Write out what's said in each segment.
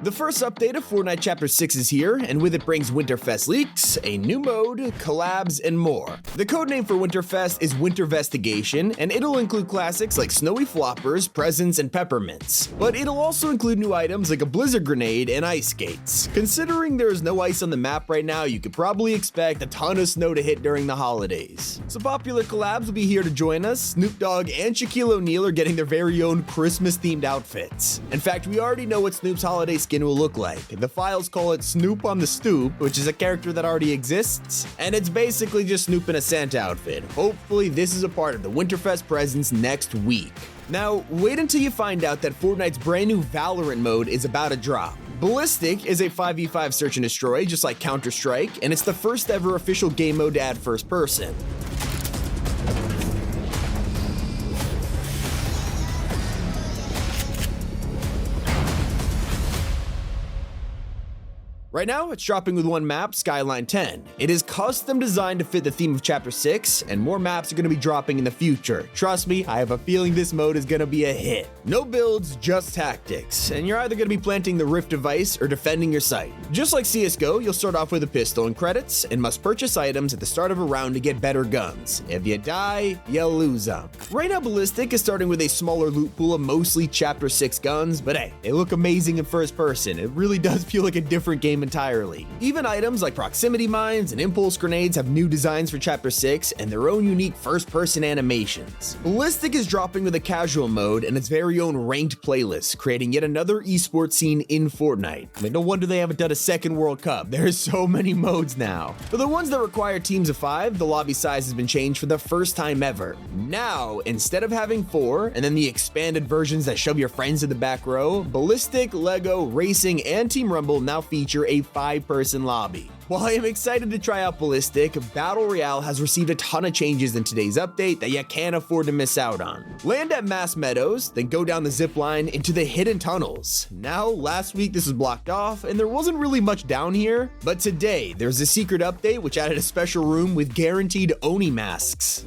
The first update of Fortnite Chapter 6 is here, and with it brings Winterfest leaks, a new mode, collabs, and more. The codename for Winterfest is Wintervestigation, and it'll include classics like Snowy Floppers, Presents, and Peppermints. But it'll also include new items like a Blizzard Grenade and Ice Skates. Considering there is no ice on the map right now, you could probably expect a ton of snow to hit during the holidays. Some popular collabs will be here to join us. Snoop Dogg and Shaquille O'Neal are getting their very own Christmas-themed outfits. In fact, we already know what Snoop's holiday skin will look like. The files call it Snoop on the Stoop, which is a character that already exists, and it's basically just Snoop in a Santa outfit. Hopefully this is a part of the Winterfest presents next week. Now, wait until you find out that Fortnite's brand new Valorant mode is about to drop. Ballistic is a 5v5 search and destroy, just like Counter-Strike, and it's the first ever official game mode to add first person. Right now, it's dropping with one map, Skyline 10. It is custom designed to fit the theme of Chapter 6, and more maps are going to be dropping in the future. Trust me, I have a feeling this mode is going to be a hit. No builds, just tactics, and you're either going to be planting the Rift device or defending your site. Just like CSGO, you'll start off with a pistol and credits, and must purchase items at the start of a round to get better guns. If you die, you lose them. Right now, Ballistic is starting with a smaller loot pool of mostly Chapter 6 guns, but hey, they look amazing in first person. It really does feel like a different game entirely. Even items like proximity mines and impulse grenades have new designs for Chapter 6 and their own unique first-person animations. Ballistic is dropping with a casual mode and its very own ranked playlist, creating yet another esports scene in Fortnite. I mean, no wonder they haven't done a second World Cup. There's so many modes now. For the ones that require teams of 5, the lobby size has been changed for the first time ever. Now, instead of having 4 and then the expanded versions that shove your friends to the back row, Ballistic, Lego, Racing, and Team Rumble now feature a 5-person lobby. While I am excited to try out Ballistic, Battle Royale has received a ton of changes in today's update that you can't afford to miss out on. Land at Mass Meadows, then go down the zip line into the hidden tunnels. Now, last week this was blocked off and there wasn't really much down here, but today there's a secret update which added a special room with guaranteed Oni masks.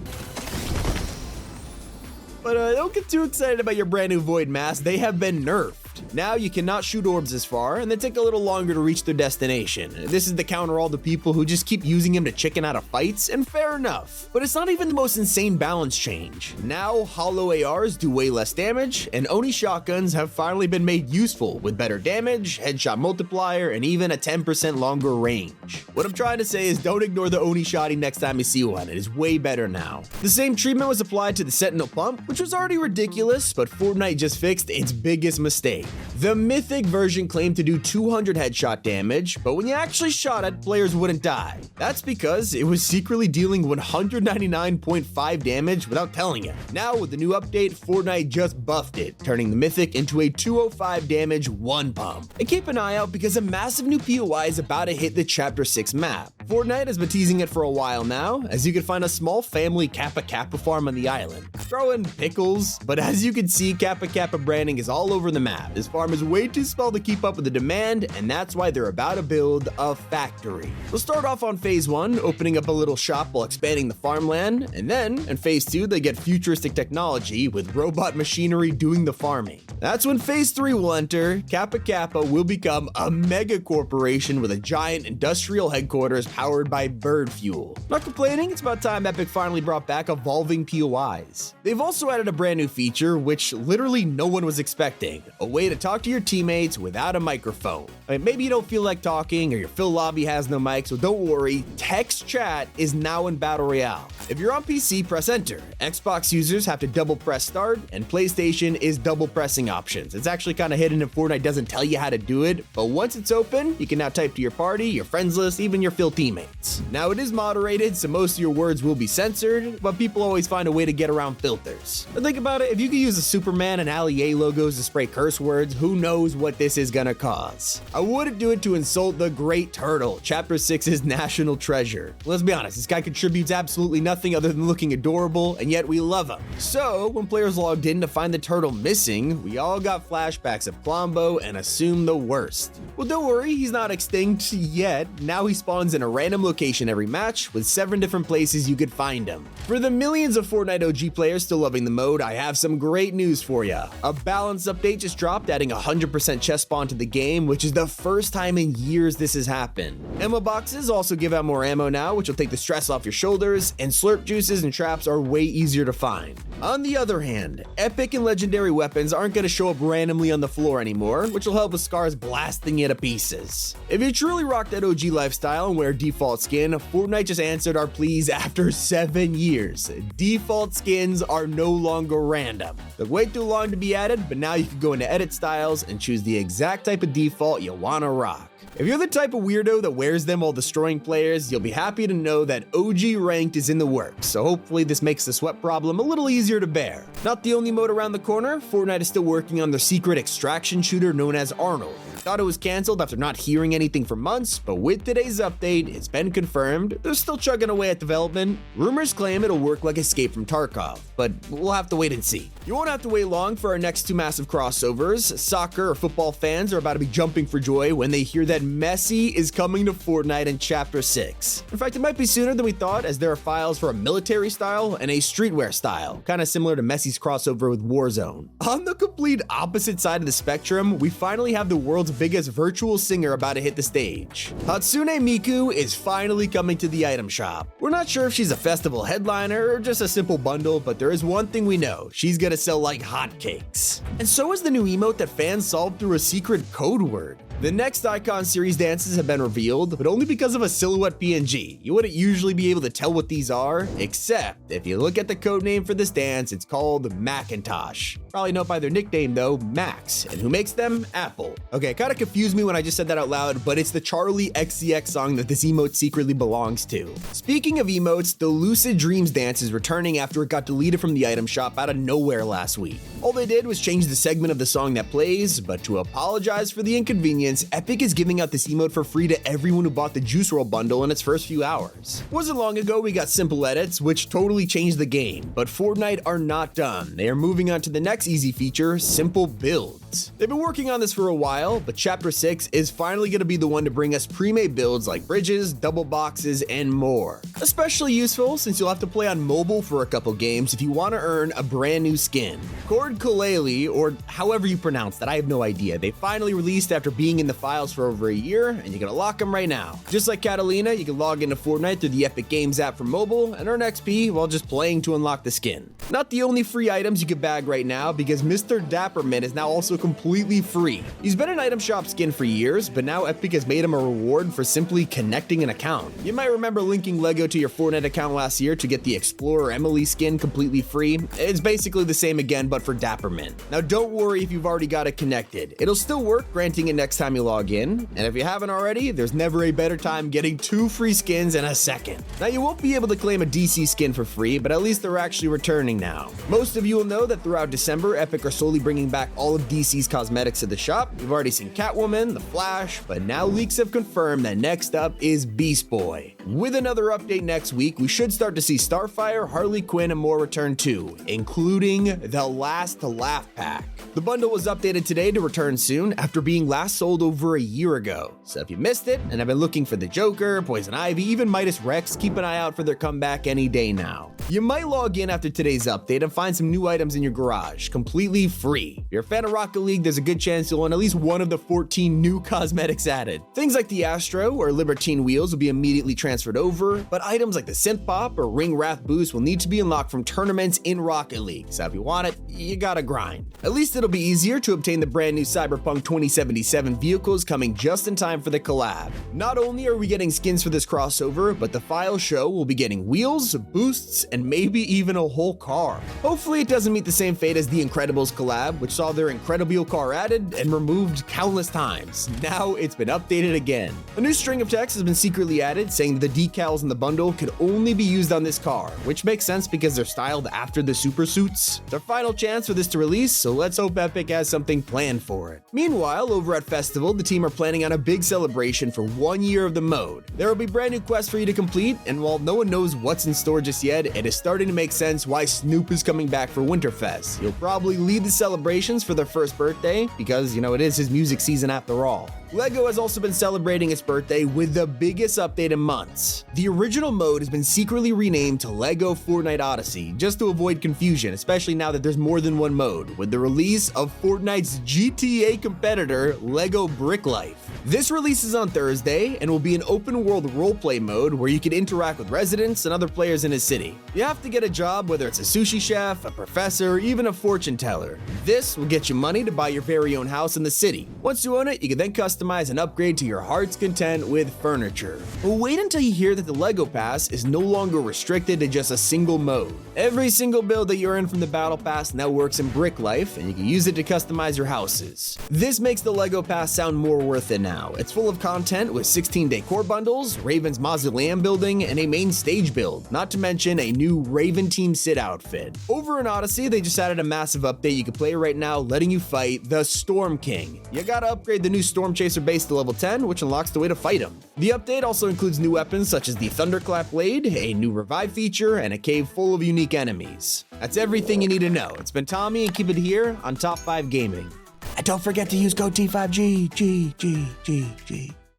But don't get too excited about your brand new Void masks, they have been nerfed. Now you cannot shoot orbs as far, and they take a little longer to reach their destination. This is to counter all the people who just keep using them to chicken out of fights, and fair enough. But it's not even the most insane balance change. Now, hollow ARs do way less damage, and Oni shotguns have finally been made useful with better damage, headshot multiplier, and even a 10% longer range. What I'm trying to say is don't ignore the Oni shotty next time you see one, it is way better now. The same treatment was applied to the Sentinel pump, which was already ridiculous, but Fortnite just fixed its biggest mistake. The Mythic version claimed to do 200 headshot damage, but when you actually shot it, players wouldn't die. That's because it was secretly dealing 199.5 damage without telling you. Now with the new update, Fortnite just buffed it, turning the Mythic into a 205 damage one pump. And keep an eye out because a massive new POI is about to hit the Chapter 6 map. Fortnite has been teasing it for a while now, as you can find a small family Kappa Kappa farm on the island. Throw in pickles, but as you can see, Kappa Kappa branding is all over the map. This farm is way too small to keep up with the demand, and that's why they're about to build a factory. We'll start off on phase 1, opening up a little shop while expanding the farmland, and then in phase 2, they get futuristic technology with robot machinery doing the farming. That's when phase 3 will enter. Kappa Kappa will become a mega corporation with a giant industrial headquarters powered by bird fuel. Not complaining, it's about time Epic finally brought back evolving POIs. They've also added a brand new feature, which literally no one was expecting, a way to talk to your teammates without a microphone. I mean, maybe you don't feel like talking or your Phil lobby has no mic, so don't worry, text chat is now in Battle Royale. If you're on PC, press enter. Xbox users have to double press start, and PlayStation is double pressing options. It's actually kind of hidden if Fortnite doesn't tell you how to do it, but once it's open, you can now type to your party, your friends list, even your Phil teammates. Now it is moderated, so most of your words will be censored, but people always find a way to get around filters. But think about it, if you could use the Superman and Ali A logos to spray curse words, who knows what this is gonna cause. I wouldn't do it to insult the Great Turtle, Chapter 6's national treasure. Let's be honest, this guy contributes absolutely nothing other than looking adorable, and yet we love him. So, when players logged in to find the turtle missing, we all got flashbacks of Klombo and assumed the worst. Well, don't worry, he's not extinct yet. Now he spawns in a random location every match, with 7 different places you could find them. For the millions of Fortnite OG players still loving the mode, I have some great news for ya. A balance update just dropped, adding 100% chest spawn to the game, which is the first time in years this has happened. Ammo boxes also give out more ammo now, which will take the stress off your shoulders, and slurp juices and traps are way easier to find. On the other hand, epic and legendary weapons aren't going to show up randomly on the floor anymore, which will help with scars blasting you to pieces. If you truly rock that OG lifestyle and wear default skin, Fortnite just answered our pleas after 7 years. Default skins are no longer random. Took way too long to be added, but now you can go into edit styles and choose the exact type of default you want to rock. If you're the type of weirdo that wears them while destroying players, you'll be happy to know that OG ranked is in the works, so hopefully this makes the sweat problem a little easier to bear. Not the only mode around the corner, Fortnite is still working on their secret extraction shooter known as Arnold. Thought it was cancelled after not hearing anything for months, but with today's update, it's been confirmed. They're still chugging away at development. Rumors claim it'll work like Escape from Tarkov, but we'll have to wait and see. You won't have to wait long for our next 2 massive crossovers. Soccer or football fans are about to be jumping for joy when they hear that Messi is coming to Fortnite in Chapter 6. In fact, it might be sooner than we thought, as there are files for a military style and a streetwear style, kind of similar to Messi's crossover with Warzone. On the complete opposite side of the spectrum, we finally have the world's biggest virtual singer about to hit the stage. Hatsune Miku is finally coming to the item shop. We're not sure if she's a festival headliner or just a simple bundle, but there is one thing we know: she's gonna sell like hotcakes. And so is the new emote that fans solved through a secret code word. The next Icon series dances have been revealed, but only because of a silhouette PNG. You wouldn't usually be able to tell what these are, except if you look at the code name for this dance, it's called Macintosh. Probably know by their nickname though, Max. And who makes them? Apple. Okay, it kind of confused me when I just said that out loud, but it's the Charlie XCX song that this emote secretly belongs to. Speaking of emotes, the Lucid Dreams dance is returning after it got deleted from the item shop out of nowhere last week. All they did was change the segment of the song that plays, but to apologize for the inconvenience, Epic is giving out this emote for free to everyone who bought the Juice WRLD bundle in its first few hours. Wasn't long ago we got simple edits, which totally changed the game, but Fortnite are not done. They are moving on to the next easy feature, simple builds. They've been working on this for a while, but Chapter 6 is finally going to be the one to bring us pre-made builds like bridges, double boxes, and more. Especially useful since you'll have to play on mobile for a couple games if you want to earn a brand new skin. Cord Kalele, or however you pronounce that, I have no idea. They finally released after being in the files for over a year, and you're gonna lock them right now. Just like Catalina, you can log into Fortnite through the Epic Games app for mobile and earn XP while just playing to unlock the skin. Not the only free items you can bag right now, because Mr. Dapperman is now also completely free. He's been an item shop skin for years, but now Epic has made him a reward for simply connecting an account. You might remember linking Lego to your Fortnite account last year to get the Explorer Emily skin completely free. It's basically the same again, but for Dapperman. Now don't worry if you've already got it connected. It'll still work, granting it next time you log in, and if you haven't already, there's never a better time getting 2 free skins in a second. Now you won't be able to claim a DC skin for free, but at least they're actually returning now. Most of you will know that throughout December, Epic are slowly bringing back all of DC's cosmetics to the shop. We've already seen Catwoman, The Flash, but now leaks have confirmed that next up is Beast Boy. With another update next week, we should start to see Starfire, Harley Quinn, and more return too, including the Last Laugh Pack. The bundle was updated today to return soon after being last sold over a year ago. So if you missed it and have been looking for the Joker, Poison Ivy, even Midas Rex, keep an eye out for their comeback any day now. You might log in after today's update and find some new items in your garage, completely free. If you're a fan of Rocket League, there's a good chance you'll own at least one of the 14 new cosmetics added. Things like the Astro or Libertine wheels will be immediately transferred over, but items like the Synth Pop or Ring Wrath boost will need to be unlocked from tournaments in Rocket League, so if you want it, you gotta grind. At least it'll be easier to obtain the brand new Cyberpunk 2077 vehicles coming just in time for the collab. Not only are we getting skins for this crossover, but the file show will be getting wheels, boosts, and maybe even a whole car. Hopefully it doesn't meet the same fate as the Incredibles collab, which saw their Incredible car added and removed countless times. Now it's been updated again. A new string of text has been secretly added saying that the decals in the bundle could only be used on this car, which makes sense because they're styled after the super suits. It's our final chance for this to release, so let's hope Epic has something planned for it. Meanwhile, over at Festival, the team are planning on a big celebration for 1 year of the mode. There will be brand new quests for you to complete, and while no one knows what's in store just yet, it is starting to make sense why Snoop is coming back for Winterfest. He'll probably lead the celebrations for their first birthday, because, it is his music season after all. LEGO has also been celebrating its birthday with the biggest update in months. The original mode has been secretly renamed to LEGO Fortnite Odyssey, just to avoid confusion, especially now that there's more than one mode, with the release of Fortnite's GTA competitor, LEGO Brick Life. This releases on Thursday and will be an open world roleplay mode where you can interact with residents and other players in a city. You have to get a job, whether it's a sushi chef, a professor, or even a fortune teller. This will get you money to buy your very own house in the city. Once you own it, you can then customize and upgrade to your heart's content with furniture. But wait until you hear that the LEGO Pass is no longer restricted to just a single mode. Every single build that you earn from the Battle Pass now works in Brick Life, and you can use it to customize your houses. This makes the LEGO Pass sound more worth it now. It's full of content with 16 decor bundles, Raven's mausoleum building, and a main stage build, not to mention a new Raven Team Sit outfit. Over in Odyssey, they just added a massive update you can play right now, letting you fight the Storm King. You gotta upgrade the new Storm Chaser base to level 10, which unlocks the way to fight him. The update also includes new weapons such as the Thunderclap Blade, a new revive feature, and a cave full of unique enemies. That's everything you need to know. It's been Tommy, and keep it here on Top 5 Gaming. And don't forget to use code T5G.